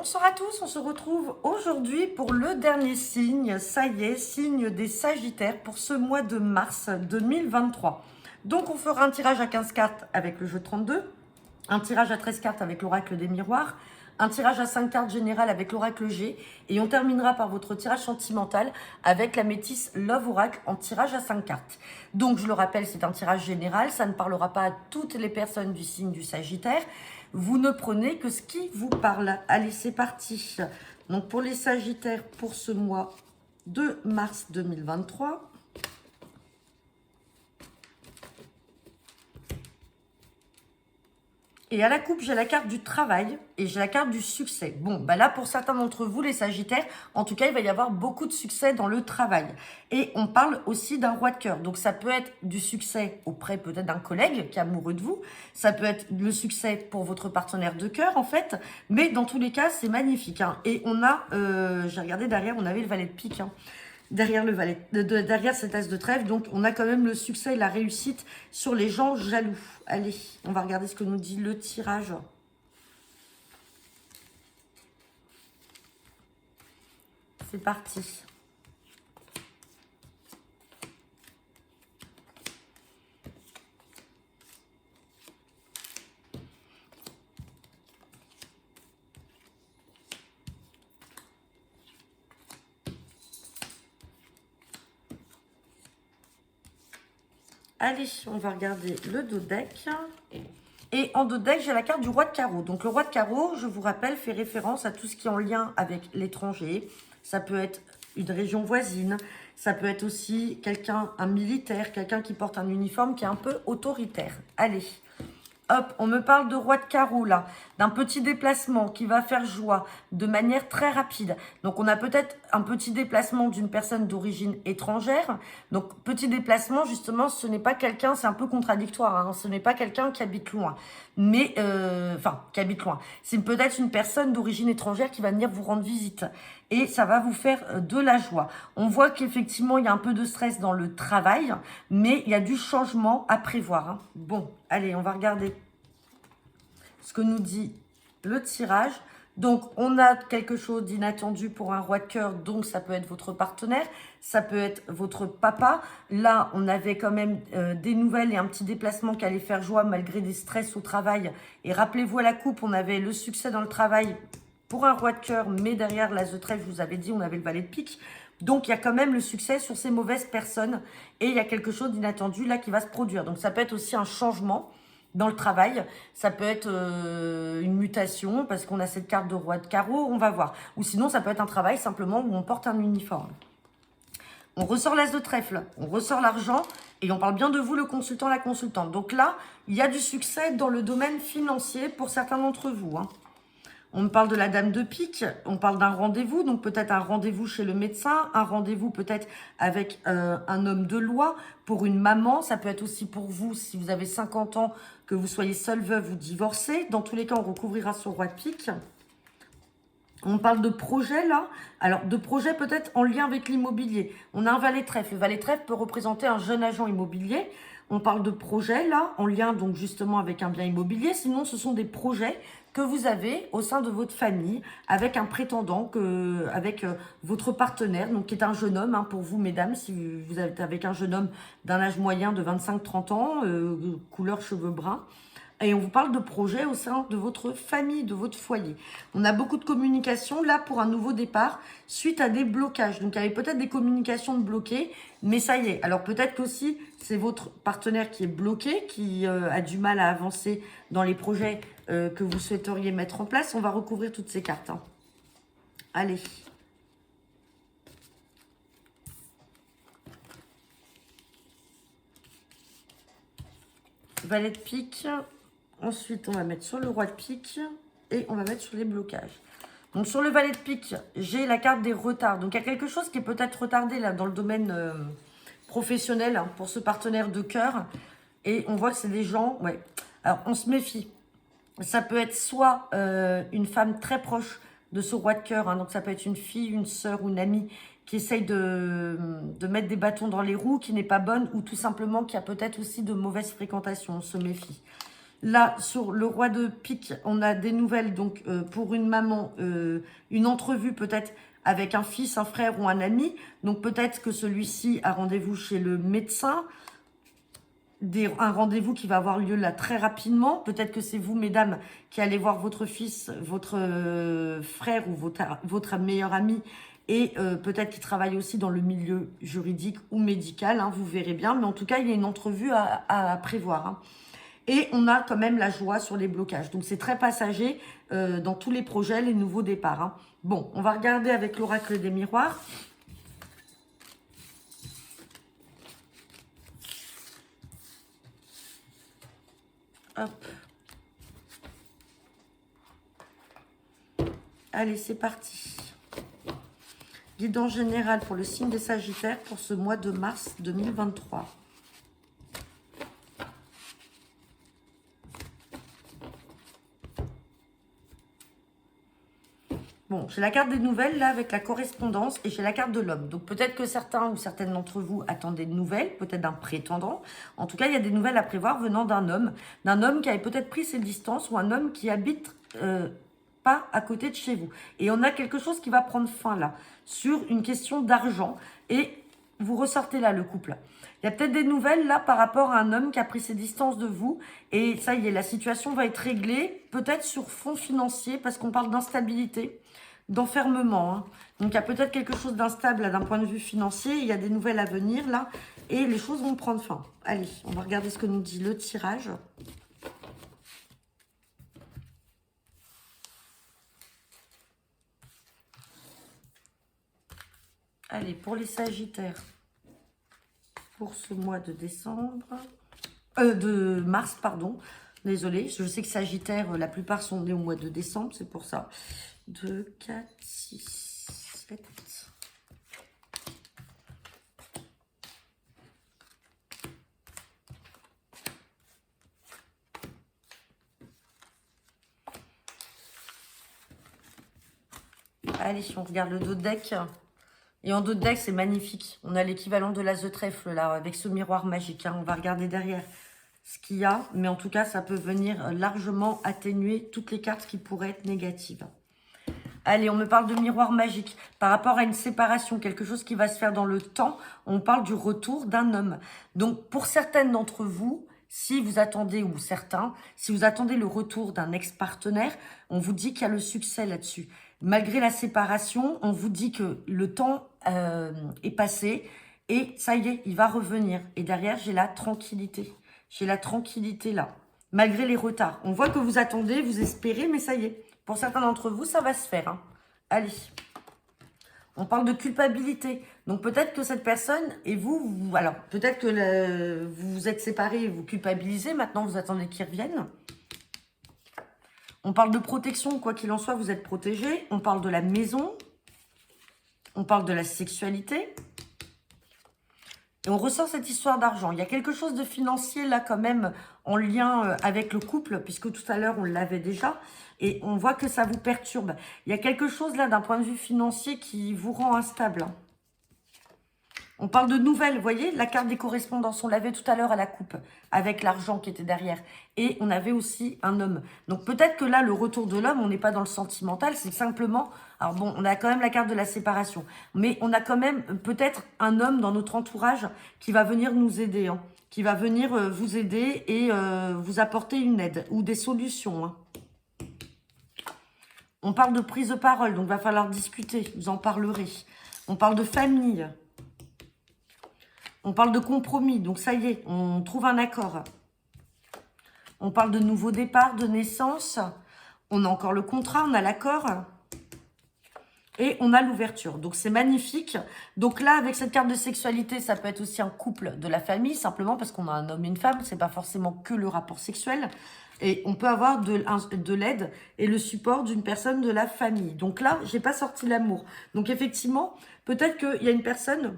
Bonsoir à tous, on se retrouve aujourd'hui pour le dernier signe, ça y est, signe des Sagittaires pour ce mois de mars 2023. Donc on fera un tirage à 15 cartes avec le jeu de 32, un tirage à 13 cartes avec l'oracle des miroirs, un tirage à 5 cartes général avec l'oracle G et on terminera par votre tirage sentimental avec la métisse Love Oracle en tirage à 5 cartes. Donc je le rappelle, c'est un tirage général, ça ne parlera pas à toutes les personnes du signe du Sagittaire. Vous ne prenez que ce qui vous parle. Allez, c'est parti. Donc pour les Sagittaires pour ce mois de mars 2023. Et à la coupe, j'ai la carte du travail et j'ai la carte du succès. Bon, bah là, pour certains d'entre vous, les Sagittaires, en tout cas, il va y avoir beaucoup de succès dans le travail. Et on parle aussi d'un roi de cœur. Donc, ça peut être du succès auprès peut-être d'un collègue qui est amoureux de vous. Ça peut être le succès pour votre partenaire de cœur, en fait. Mais dans tous les cas, c'est magnifique. Hein. Et on a, j'ai regardé derrière, on avait le valet de pique. Hein. Derrière le valet, derrière cet as de trèfle, donc on a quand même le succès et la réussite sur les gens jaloux. Allez, on va regarder ce que nous dit le tirage. C'est parti. Allez, on va regarder le dos deck. Et en dos deck, j'ai la carte du roi de carreau. Donc le roi de carreau, je vous rappelle, fait référence à tout ce qui est en lien avec l'étranger. Ça peut être une région voisine. Ça peut être aussi quelqu'un, un militaire, quelqu'un qui porte un uniforme qui est un peu autoritaire. Allez, hop, on me parle de roi de carreau là, d'un petit déplacement qui va faire joie de manière très rapide. Donc on a peut-être un petit déplacement d'une personne d'origine étrangère. Donc petit déplacement, justement, ce n'est pas quelqu'un, c'est un peu contradictoire, hein, ce n'est pas quelqu'un qui habite loin. Mais, enfin, qui habite loin. C'est peut-être une personne d'origine étrangère qui va venir vous rendre visite. Et ça va vous faire de la joie. On voit qu'effectivement, il y a un peu de stress dans le travail, mais il y a du changement à prévoir. Hein. Bon, allez, on va regarder ce que nous dit le tirage. Donc, on a quelque chose d'inattendu pour un roi de cœur, donc ça peut être votre partenaire, ça peut être votre papa. Là, on avait quand même des nouvelles et un petit déplacement qui allait faire joie malgré des stress au travail. Et rappelez-vous à la coupe, on avait le succès dans le travail pour un roi de cœur, mais derrière l'as de trèfle, je vous avais dit, on avait le valet de pique. Donc, il y a quand même le succès sur ces mauvaises personnes et il y a quelque chose d'inattendu là qui va se produire. Donc, ça peut être aussi un changement dans le travail, ça peut être une mutation parce qu'on a cette carte de roi de carreau, on va voir. Ou sinon, ça peut être un travail simplement où on porte un uniforme. On ressort l'as de trèfle, on ressort l'argent et on parle bien de vous, le consultant, la consultante. Donc là, il y a du succès dans le domaine financier pour certains d'entre vous. Hein. On me parle de la dame de pique, on parle d'un rendez-vous, donc peut-être un rendez-vous chez le médecin, un rendez-vous peut-être avec un homme de loi, pour une maman, ça peut être aussi pour vous, si vous avez 50 ans, que vous soyez seule veuve ou divorcée. Dans tous les cas, on recouvrira son roi de pique. On parle de projet là, alors de projet peut-être en lien avec l'immobilier. On a un valet de trèfle, le valet de trèfle peut représenter un jeune agent immobilier. On parle de projet là, en lien donc justement avec un bien immobilier. Sinon, ce sont des projets que vous avez au sein de votre famille avec un prétendant, avec votre partenaire, donc qui est un jeune homme, hein, pour vous mesdames, si vous êtes avec un jeune homme d'un âge moyen de 25-30 ans, couleur cheveux bruns. Et on vous parle de projets au sein de votre famille, de votre foyer. On a beaucoup de communication là pour un nouveau départ suite à des blocages. Donc il y avait peut-être des communications de bloquées, mais ça y est. Alors peut-être qu'aussi c'est votre partenaire qui est bloqué, qui a du mal à avancer dans les projets que vous souhaiteriez mettre en place. On va recouvrir toutes ces cartes. Hein. Allez. Valet de pique. Ensuite, on va mettre sur le roi de pique et on va mettre sur les blocages. Donc, sur le valet de pique, j'ai la carte des retards. Donc, il y a quelque chose qui est peut-être retardé là dans le domaine professionnel hein, pour ce partenaire de cœur. Et on voit que c'est des gens... Ouais. Alors, on se méfie. Ça peut être soit une femme très proche de ce roi de cœur. Hein, donc, ça peut être une fille, une sœur ou une amie qui essaye de mettre des bâtons dans les roues, qui n'est pas bonne ou tout simplement qui a peut-être aussi de mauvaises fréquentations. On se méfie. Là, sur le roi de pique, on a des nouvelles. Donc, pour une maman, une entrevue peut-être avec un fils, un frère ou un ami. Donc, peut-être que celui-ci a rendez-vous chez le médecin. Un rendez-vous qui va avoir lieu là très rapidement. Peut-être que c'est vous, mesdames, qui allez voir votre fils, votre frère ou votre meilleur ami. Et peut-être qu'il travaille aussi dans le milieu juridique ou médical. Hein, vous verrez bien. Mais en tout cas, il y a une entrevue à prévoir. Hein. Et on a quand même la joie sur les blocages. Donc, c'est très passager dans tous les projets, les nouveaux départs. Hein. Bon, on va regarder avec l'oracle des miroirs. Hop. Allez, c'est parti. Guidance générale pour le signe des Sagittaires pour ce mois de mars 2023. Bon, j'ai la carte des nouvelles, là, avec la correspondance, et j'ai la carte de l'homme. Donc, peut-être que certains ou certaines d'entre vous attendaient de nouvelles, peut-être d'un prétendant. En tout cas, il y a des nouvelles à prévoir venant d'un homme qui avait peut-être pris ses distances, ou un homme qui habite pas à côté de chez vous. Et on a quelque chose qui va prendre fin, là, sur une question d'argent. Et vous ressortez là, le couple. Il y a peut-être des nouvelles, là, par rapport à un homme qui a pris ses distances de vous. Et ça y est, la situation va être réglée, peut-être sur fond financier, parce qu'on parle d'instabilité, d'enfermement. Hein. Donc, il y a peut-être quelque chose d'instable d'un point de vue financier. Il y a des nouvelles à venir, là. Et les choses vont prendre fin. Allez, on va regarder ce que nous dit le tirage. Allez, pour les Sagittaires, pour ce mois de décembre... de mars, pardon. Désolée, je sais que Sagittaire, la plupart sont nés au mois de décembre, c'est pour ça. 2, 4, 6, 7... Allez, on regarde le dos de deck. Et en dos de deck, c'est magnifique. On a l'équivalent de l'as de trèfle, là, avec ce miroir magique. Hein. On va regarder derrière ce qu'il y a. Mais en tout cas, ça peut venir largement atténuer toutes les cartes qui pourraient être négatives. Allez, on me parle de miroir magique. Par rapport à une séparation, quelque chose qui va se faire dans le temps, on parle du retour d'un homme. Donc, pour certaines d'entre vous, si vous attendez, ou certains, si vous attendez le retour d'un ex-partenaire, on vous dit qu'il y a le succès là-dessus. Malgré la séparation, on vous dit que le temps est passé et ça y est, il va revenir. Et derrière, j'ai la tranquillité. J'ai la tranquillité là. Malgré les retards. On voit que vous attendez, vous espérez, mais ça y est. Pour certains d'entre vous, ça va se faire. Hein. Allez. On parle de culpabilité. Donc peut-être que cette personne et vous alors peut-être que vous vous êtes séparés, vous culpabilisez. Maintenant, vous attendez qu'ils reviennent. On parle de protection, quoi qu'il en soit, vous êtes protégé. On parle de la maison. On parle de la sexualité. Et on ressort cette histoire d'argent. Il y a quelque chose de financier là quand même en lien avec le couple, puisque tout à l'heure on l'avait déjà. Et on voit que ça vous perturbe. Il y a quelque chose là d'un point de vue financier qui vous rend instable. On parle de nouvelles, vous voyez, la carte des correspondances, on l'avait tout à l'heure à la coupe, avec l'argent qui était derrière. Et on avait aussi un homme. Donc peut-être que là, le retour de l'homme, on n'est pas dans le sentimental, c'est simplement... Alors bon, on a quand même la carte de la séparation. Mais on a quand même peut-être un homme dans notre entourage qui va venir nous aider, hein, qui va venir vous aider et vous apporter une aide ou des solutions. Hein. On parle de prise de parole, donc il va falloir discuter, vous en parlerez. On parle de famille. On parle de compromis, donc ça y est, on trouve un accord. On parle de nouveau départ, de naissance. On a encore le contrat, on a l'accord. Et on a l'ouverture. Donc c'est magnifique. Donc là, avec cette carte de sexualité, ça peut être aussi un couple de la famille, simplement parce qu'on a un homme et une femme. C'est pas forcément que le rapport sexuel. Et on peut avoir de l'aide et le support d'une personne de la famille. Donc là, j'ai pas sorti l'amour. Donc effectivement, peut-être qu'il y a une personne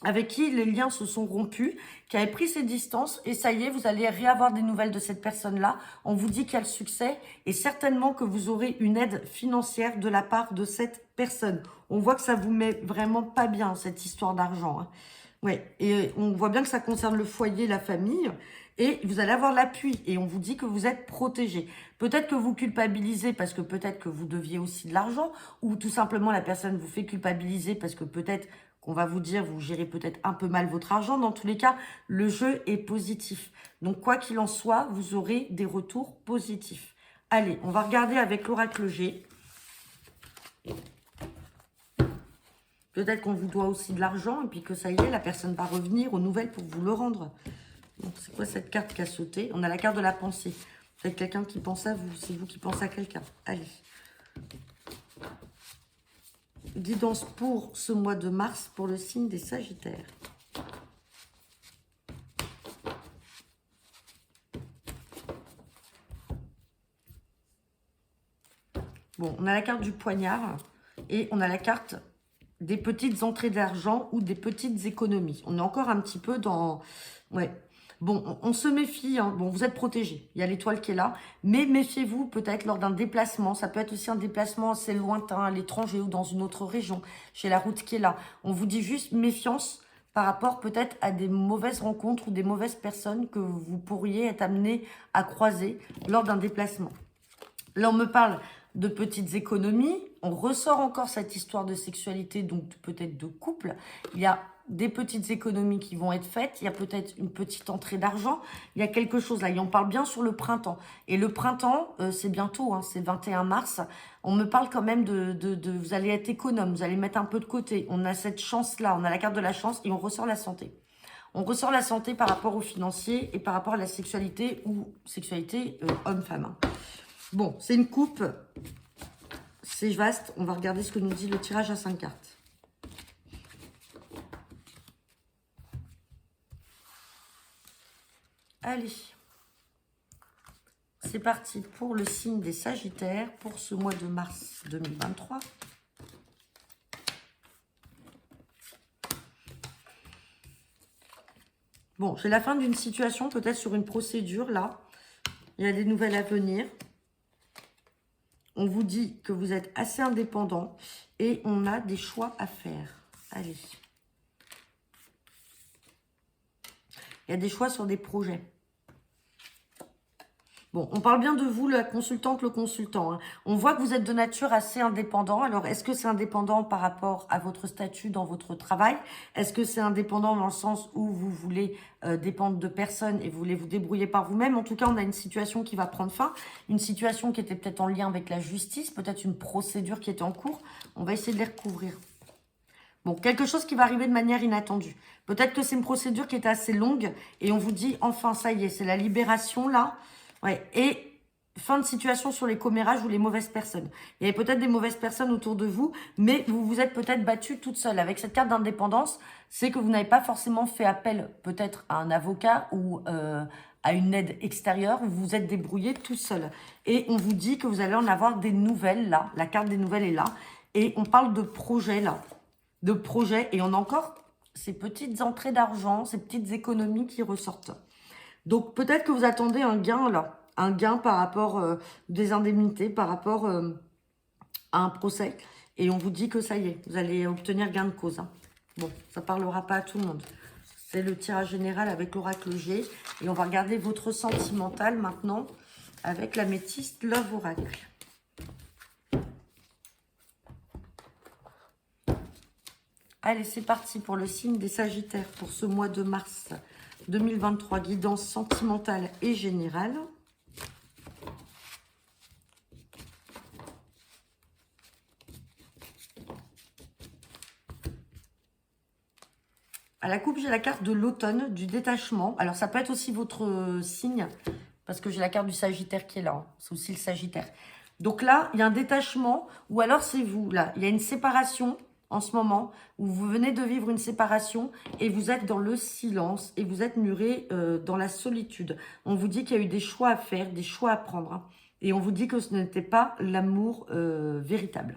avec qui les liens se sont rompus, qui avait pris ses distances, et ça y est, vous allez réavoir des nouvelles de cette personne-là. On vous dit qu'il y a le succès, et certainement que vous aurez une aide financière de la part de cette personne. On voit que ça vous met vraiment pas bien, cette histoire d'argent. Hein. Ouais, et on voit bien que ça concerne le foyer, la famille, et vous allez avoir l'appui, et on vous dit que vous êtes protégé. Peut-être que vous culpabilisez parce que peut-être que vous deviez aussi de l'argent, ou tout simplement la personne vous fait culpabiliser parce que peut-être qu'on va vous dire, vous gérez peut-être un peu mal votre argent. Dans tous les cas, le jeu est positif. Donc, quoi qu'il en soit, vous aurez des retours positifs. Allez, on va regarder avec l'oracle G. Peut-être qu'on vous doit aussi de l'argent et puis que ça y est, la personne va revenir aux nouvelles pour vous le rendre. Donc, c'est quoi cette carte qui a sauté? On a la carte de la pensée. C'est quelqu'un qui pense à vous. C'est vous qui pensez à quelqu'un. Allez. Guidance pour ce mois de mars pour le signe des Sagittaires. Bon, on a la carte du poignard et on a la carte des petites entrées d'argent ou des petites économies. On est encore un petit peu dans... Ouais. Bon, on se méfie. Hein. Bon, vous êtes protégé. Il y a l'étoile qui est là. Mais méfiez-vous peut-être lors d'un déplacement. Ça peut être aussi un déplacement assez lointain, à l'étranger ou dans une autre région. Chez la route qui est là. On vous dit juste méfiance par rapport peut-être à des mauvaises rencontres ou des mauvaises personnes que vous pourriez être amené à croiser lors d'un déplacement. Là, on me parle de petites économies. On ressort encore cette histoire de sexualité, donc peut-être de couple. Il y a des petites économies qui vont être faites. Il y a peut-être une petite entrée d'argent. Il y a quelque chose là. Et on parle bien sur le printemps. Et le printemps, c'est bientôt, hein, c'est 21 mars. On me parle quand même de vous allez être économe, vous allez mettre un peu de côté. On a cette chance-là, on a la carte de la chance et on ressort la santé. On ressort la santé par rapport au financier et par rapport à la sexualité ou sexualité homme-femme. Hein. Bon, c'est une coupe, c'est vaste. On va regarder ce que nous dit le tirage à 5 cartes. Allez, c'est parti pour le signe des Sagittaires pour ce mois de mars 2023. Bon, j'ai la fin d'une situation, peut-être sur une procédure, là. Il y a des nouvelles à venir. On vous dit que vous êtes assez indépendant et on a des choix à faire. Allez. Il y a des choix sur des projets. Bon, on parle bien de vous, la consultante, le consultant. Hein. On voit que vous êtes de nature assez indépendant. Alors, est-ce que c'est indépendant par rapport à votre statut dans votre travail? Est-ce que c'est indépendant dans le sens où vous voulez dépendre de personne et vous voulez vous débrouiller par vous-même? En tout cas, on a une situation qui va prendre fin. Une situation qui était peut-être en lien avec la justice, peut-être une procédure qui était en cours. On va essayer de les recouvrir. Bon, quelque chose qui va arriver de manière inattendue. Peut-être que c'est une procédure qui est assez longue et on vous dit, enfin, ça y est, c'est la libération là. Ouais, et fin de situation sur les commérages ou les mauvaises personnes. Il y avait peut-être des mauvaises personnes autour de vous, mais vous vous êtes peut-être battue toute seule. Avec cette carte d'indépendance, c'est que vous n'avez pas forcément fait appel peut-être à un avocat ou à une aide extérieure. Vous vous êtes débrouillé tout seul. Et on vous dit que vous allez en avoir des nouvelles là. La carte des nouvelles est là. Et on parle de projets là. De projets. Et on a encore ces petites entrées d'argent, ces petites économies qui ressortent. Donc, peut-être que vous attendez un gain, là. Un gain par rapport des indemnités, par rapport à un procès. Et on vous dit que ça y est, vous allez obtenir gain de cause. Hein. Bon, ça parlera pas à tout le monde. C'est le tirage général avec l'oracle G. Et on va regarder votre sentimental maintenant avec la métiste Love Oracle. Allez, c'est parti pour le signe des Sagittaires pour ce mois de mars 2023, guidance sentimentale et générale. À la coupe, j'ai la carte de l'automne, du détachement. Alors, ça peut être aussi votre signe, parce que j'ai la carte du Sagittaire qui est là. Hein. C'est aussi le Sagittaire. Donc là, il y a un détachement, ou alors c'est vous. Là, il y a une séparation en ce moment, où vous venez de vivre une séparation, et vous êtes dans le silence, et vous êtes muré dans la solitude. On vous dit qu'il y a eu des choix à faire, des choix à prendre. Hein, et on vous dit que ce n'était pas l'amour véritable.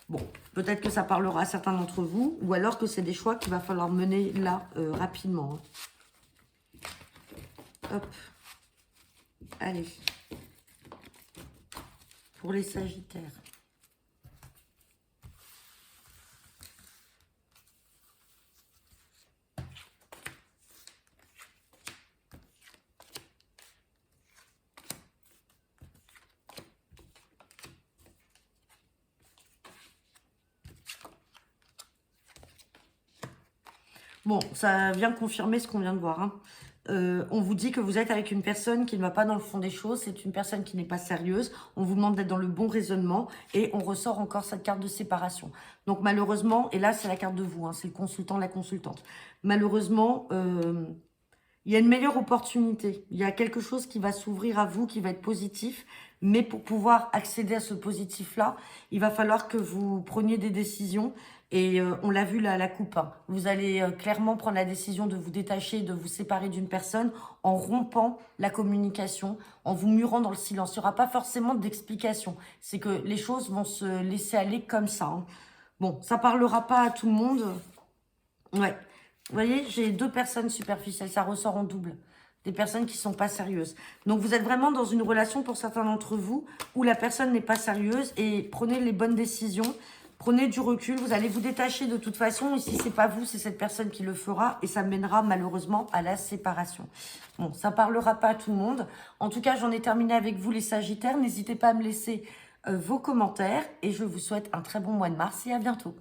Bon, peut-être que ça parlera à certains d'entre vous, ou alors que c'est des choix qu'il va falloir mener là, rapidement. Hein. Hop. Allez. Pour les Sagittaires. Bon, ça vient confirmer ce qu'on vient de voir, hein. On vous dit que vous êtes avec une personne qui ne va pas dans le fond des choses, c'est une personne qui n'est pas sérieuse, on vous demande d'être dans le bon raisonnement et on ressort encore cette carte de séparation. Donc malheureusement, et là c'est la carte de vous, hein, c'est le consultant, la consultante. Malheureusement, il y a une meilleure opportunité, il y a quelque chose qui va s'ouvrir à vous, qui va être positif, mais pour pouvoir accéder à ce positif-là, il va falloir que vous preniez des décisions. Et on l'a vu là à la coupe, hein. Vous allez clairement prendre la décision de vous détacher, de vous séparer d'une personne en rompant la communication, en vous murant dans le silence. Il n'y aura pas forcément d'explication. C'est que les choses vont se laisser aller comme ça, hein. Bon, ça parlera pas à tout le monde. Ouais. Vous voyez, j'ai 2 personnes superficielles. Ça ressort en double. Des personnes qui sont pas sérieuses. Donc, vous êtes vraiment dans une relation, pour certains d'entre vous, où la personne n'est pas sérieuse. Et prenez les bonnes décisions. Prenez du recul, vous allez vous détacher de toute façon. Et si c'est pas vous, c'est cette personne qui le fera. Et ça mènera malheureusement à la séparation. Bon, ça parlera pas à tout le monde. En tout cas, j'en ai terminé avec vous les Sagittaires. N'hésitez pas à me laisser vos commentaires. Et je vous souhaite un très bon mois de mars et à bientôt.